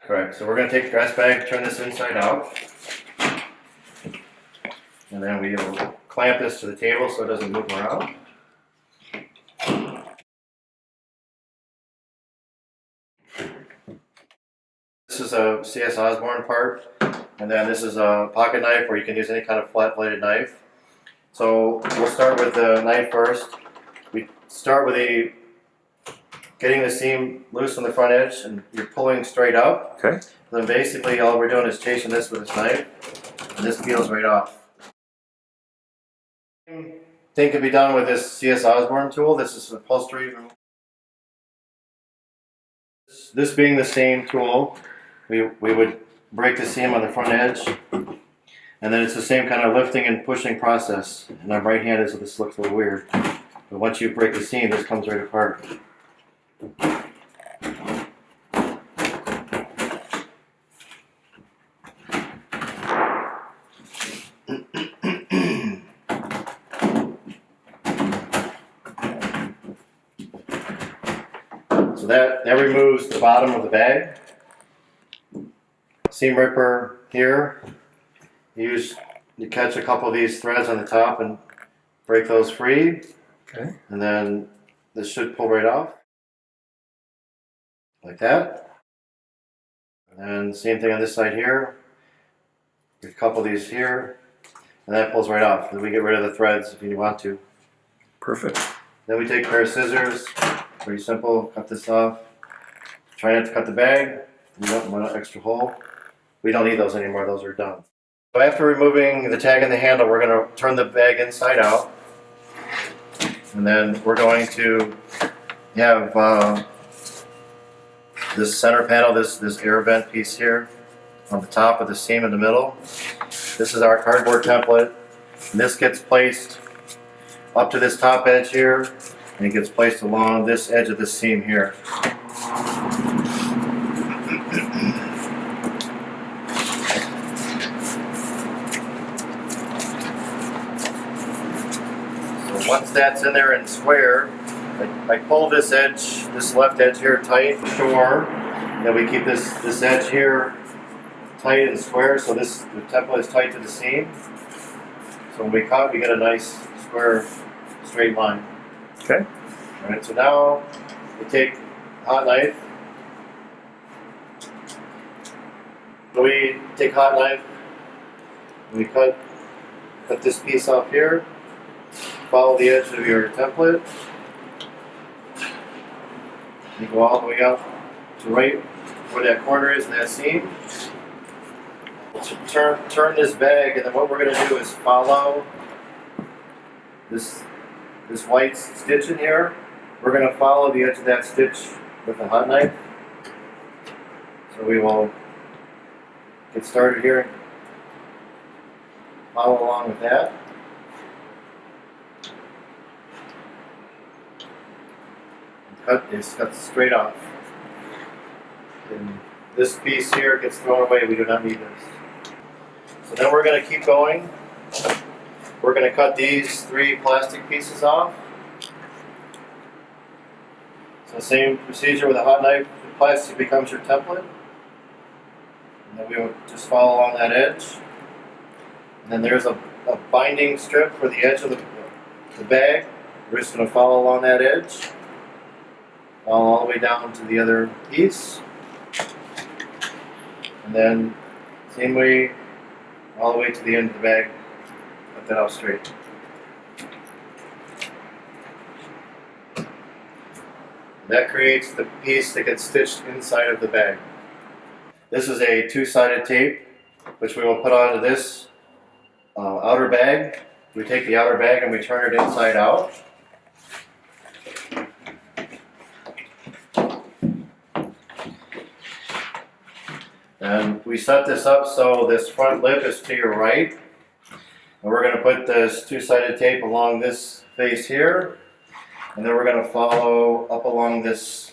Correct. So we're going to take the grass bag, turn this inside out, and then we will clamp this to the table so it doesn't move around. This is a CS Osborne part, and then this is a pocket knife where you can use any kind of flat-bladed knife. So we'll start with the knife first. We start with getting the seam loose on the front edge, and you're pulling straight up. Okay. Then basically all we're doing is chasing this with this knife, and this peels right off. Thing can be done with this CS Osborne tool. This is upholstery. This being the same tool, we would break the seam on the front edge, and then it's the same kind of lifting and pushing process. And I'm right-handed, so this looks a little weird. But once you break the seam, this comes right apart. So that removes the bottom of the bag. Seam ripper here. You catch a couple of these threads on the top and break those free. Okay. And then this should pull right off. Like that. And then same thing on this side here. A couple of these here. And that pulls right off. Then we get rid of the threads if you want to. Perfect. Then we take a pair of scissors. Pretty simple. Cut this off. Try not to cut the bag. You don't want an extra hole. We don't need those anymore. Those are done. So after removing the tag and the handle, we're going to turn the bag inside out. And then we're going to have this center panel, this air vent piece here on the top of the seam in the middle. This is our cardboard template. And this gets placed up to this top edge here, and it gets placed along this edge of the seam here. So once that's in there and square, I pull this edge, this left edge here tight, sure. Then we keep this edge here tight and square, so the template is tight to the seam. So when we cut, we get a nice square, straight line. Okay. All right. So now we take a hot knife. So we take a hot knife. And we cut this piece off here. Follow the edge of your template. You go all the way up to right where that corner is in that seam. Turn this bag, and then what we're going to do is follow this white stitch in here. We're going to follow the edge of that stitch with a hot knife. So we will get started here. Follow along with that. Cut straight off. And this piece here gets thrown away. We do not need this. So then we're going to keep going. We're going to cut these 3 plastic pieces off. So same procedure with a hot knife. The plastic becomes your template. And then we will just follow along that edge. And then there's a binding strip for the edge of the bag. We're just going to follow along that edge. Follow all the way down to the other piece. And then same way all the way to the end of the bag. Cut that off straight. That creates the piece that gets stitched inside of the bag. This is a 2-sided tape, which we will put onto this outer bag. We take the outer bag and we turn it inside out. And we set this up so this front lip is to your right. And we're going to put this 2-sided tape along this face here. And then we're going to follow up along this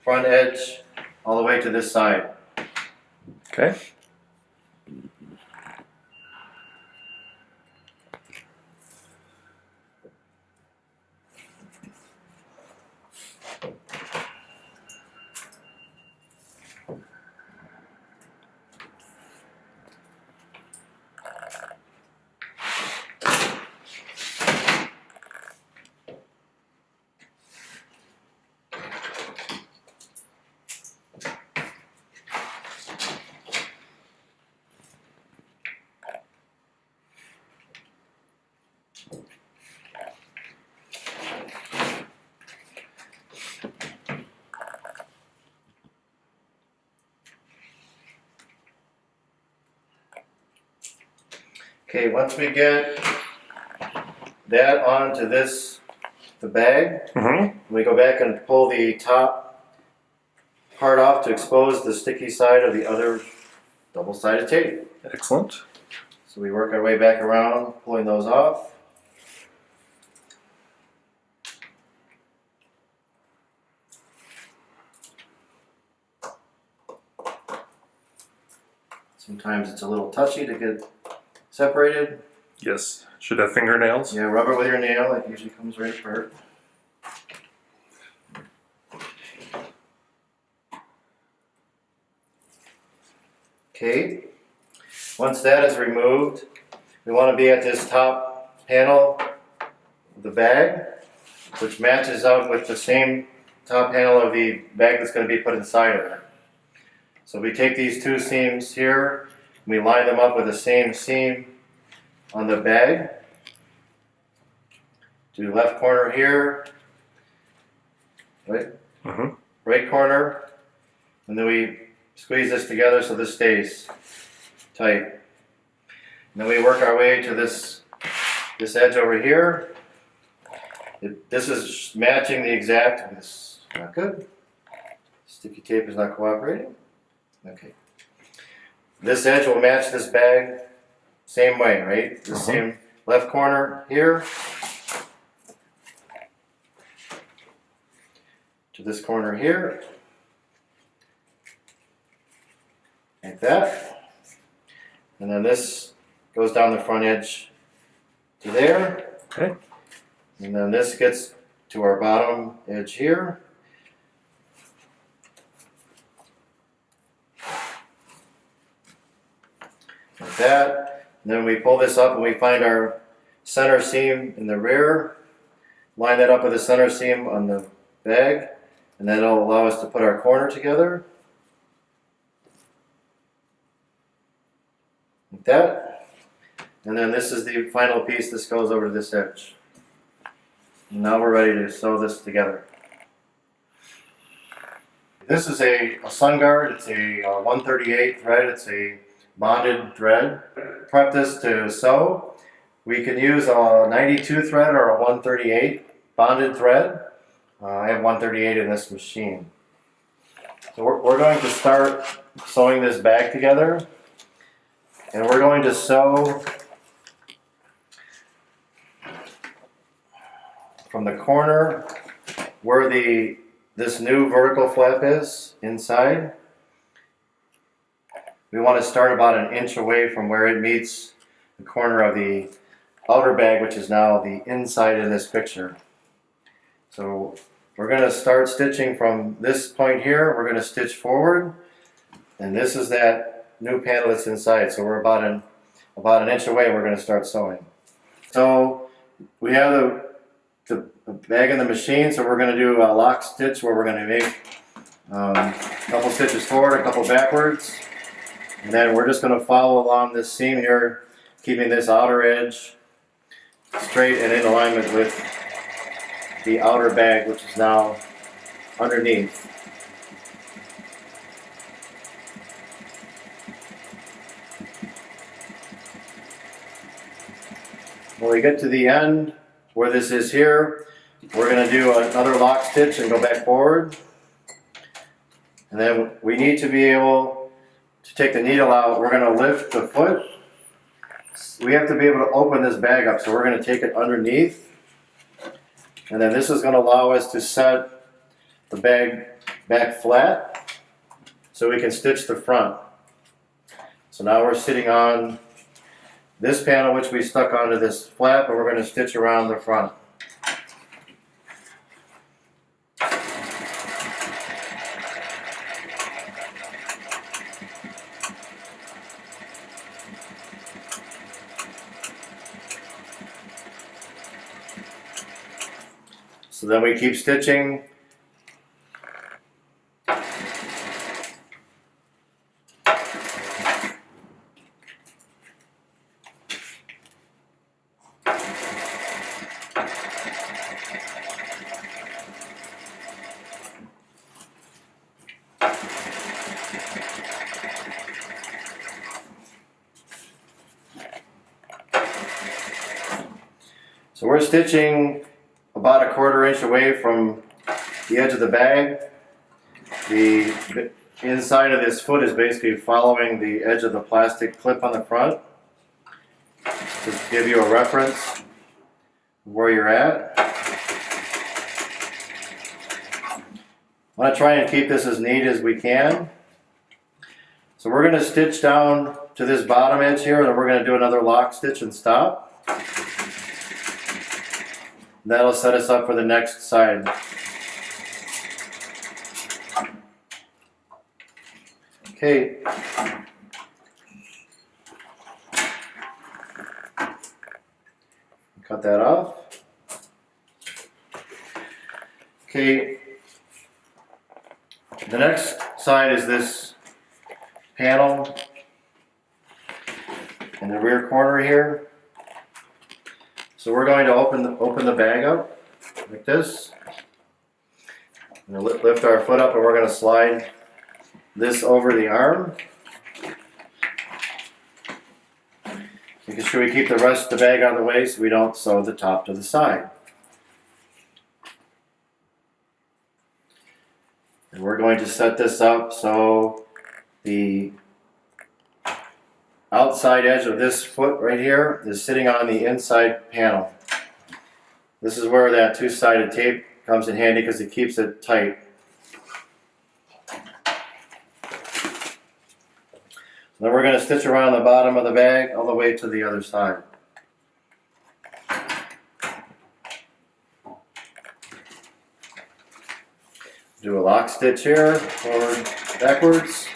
front edge all the way to this side. Okay. Okay, once we get that onto the bag, Mm-hmm. we go back and pull the top part off to expose the sticky side of the other double-sided tape. Excellent. So we work our way back around, pulling those off. Sometimes it's a little touchy to get separated. Yes. Should have fingernails. Yeah, rub it with your nail. It usually comes right apart. Okay. Once that is removed, we want to be at this top panel of the bag, which matches up with the same top panel of the bag that's going to be put inside of it. So we take these two seams here, we line them up with the same seam on the bag. Do left corner here, right? Mm-hmm. Right corner, and then we squeeze this together so this stays tight. And then we work our way to this edge over here. This is matching the exact. This is not good. Sticky tape is not cooperating. Okay. This edge will match this bag same way, right? The same left corner here to this corner here, like that. And then this goes down the front edge to there. Okay. And then this gets to our bottom edge here. Like that. And then we pull this up and we find our center seam in the rear. Line that up with the center seam on the bag. And then it'll allow us to put our corner together. Like that. And then this is the final piece. This goes over to this edge. And now we're ready to sew this together. This is a sun guard. It's a 138 thread. It's a bonded thread. Prep this to sew. We can use a 92 thread or a 138 bonded thread. I have 138 in this machine. So we're going to start sewing this bag together. And we're going to sew from the corner where this new vertical flap is inside. We want to start about an inch away from where it meets the corner of the outer bag, which is now the inside in this picture. So we're going to start stitching from this point here. We're going to stitch forward, and this is that new panel that's inside. So we're about an inch away. We're going to start sewing. So we have the bag in the machine, so we're going to do a lock stitch where we're going to make a couple stitches forward, a couple backwards, and then we're just going to follow along this seam here, keeping this outer edge straight and in alignment with the outer bag, which is now underneath. When we get to the end where this is here, we're going to do another lock stitch and go back forward. And then we need to be able to take the needle out. We're going to lift the foot. We have to be able to open this bag up, so we're going to take it underneath. And then this is going to allow us to set the bag back flat so we can stitch the front. So now we're sitting on this panel, which we stuck onto this flap, and we're going to stitch around the front. So then we keep stitching. So we're stitching about 1/4 inch away from the edge of the bag. The inside of this foot is basically following the edge of the plastic clip on the front. Just to give you a reference of where you're at. I want to try and keep this as neat as we can. So we're going to stitch down to this bottom edge here, and then we're going to do another lock stitch and stop. That'll set us up for the next side. Okay. Cut that off. Okay. The next side is this panel in the rear corner here. So we're going to open the bag up like this. We're going to lift our foot up and we're going to slide this over the arm. Making sure we keep the rest of the bag out of the way so we don't sew the top to the side. And we're going to set this up so the outside edge of this foot right here is sitting on the inside panel. This is where that two-sided tape comes in handy because it keeps it tight. Then we're going to stitch around the bottom of the bag all the way to the other side. Do a lock stitch here, forward, backwards.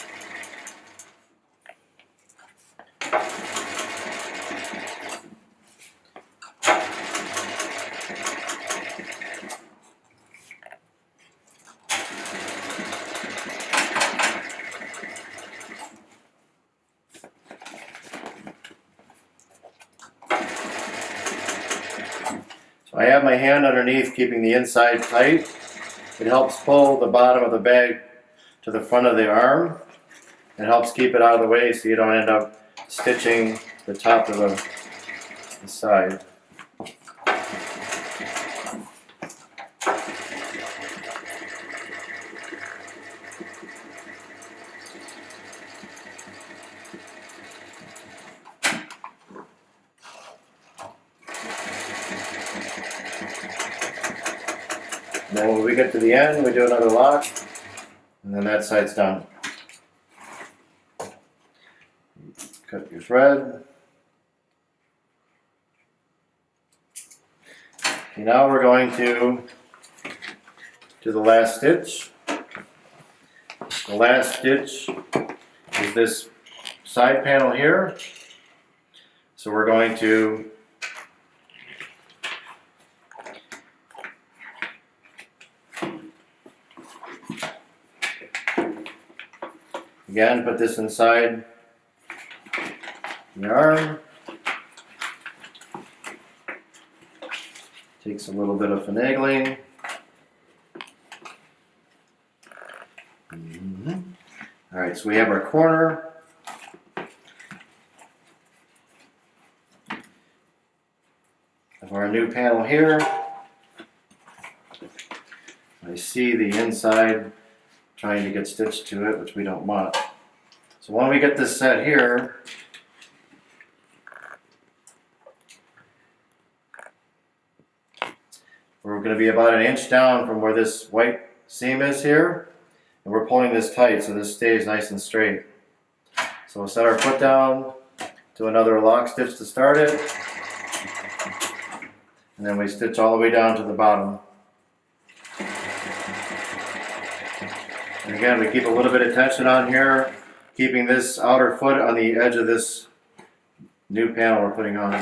So I have my hand underneath keeping the inside tight. It helps pull the bottom of the bag to the front of the arm. It helps keep it out of the way so you don't end up stitching the top of the side. Then when we get to the end, we do another lock, and then that side's done. Cut your thread. Okay, now we're going to do the last stitch. The last stitch is this side panel here. So we're going to again put this inside the arm. Takes a little bit of finagling. All right, so we have our corner. Of our new panel here. I see the inside trying to get stitched to it, which we don't want. So when we get this set here, we're going to be about 1 inch down from where this white seam is here, and we're pulling this tight so this stays nice and straight. So we'll set our foot down, do another lock stitch to start it, and then we stitch all the way down to the bottom. And again, we keep a little bit of tension on here, keeping this outer foot on the edge of this new panel we're putting on.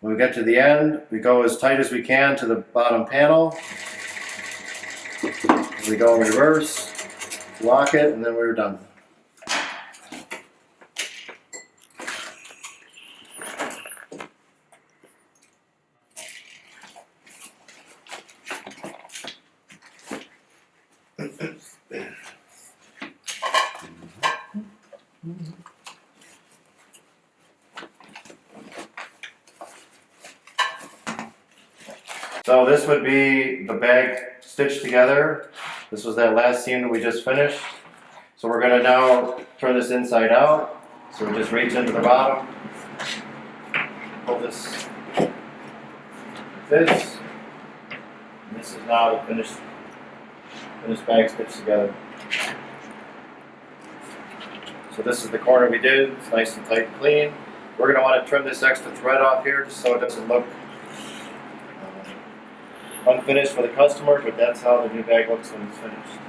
When we get to the end, we go as tight as we can to the bottom panel. We go in reverse, lock it, and then we're done. So this would be the bag stitched together. This was that last seam that we just finished. So we're gonna now turn this inside out. So we just reach into the bottom, pull this, this, and this is now the finished bag stitched together. So this is the corner we did. It's nice and tight and clean. We're gonna want to trim this extra thread off here just so it doesn't look unfinished for the customer, but that's how the new bag looks when it's finished.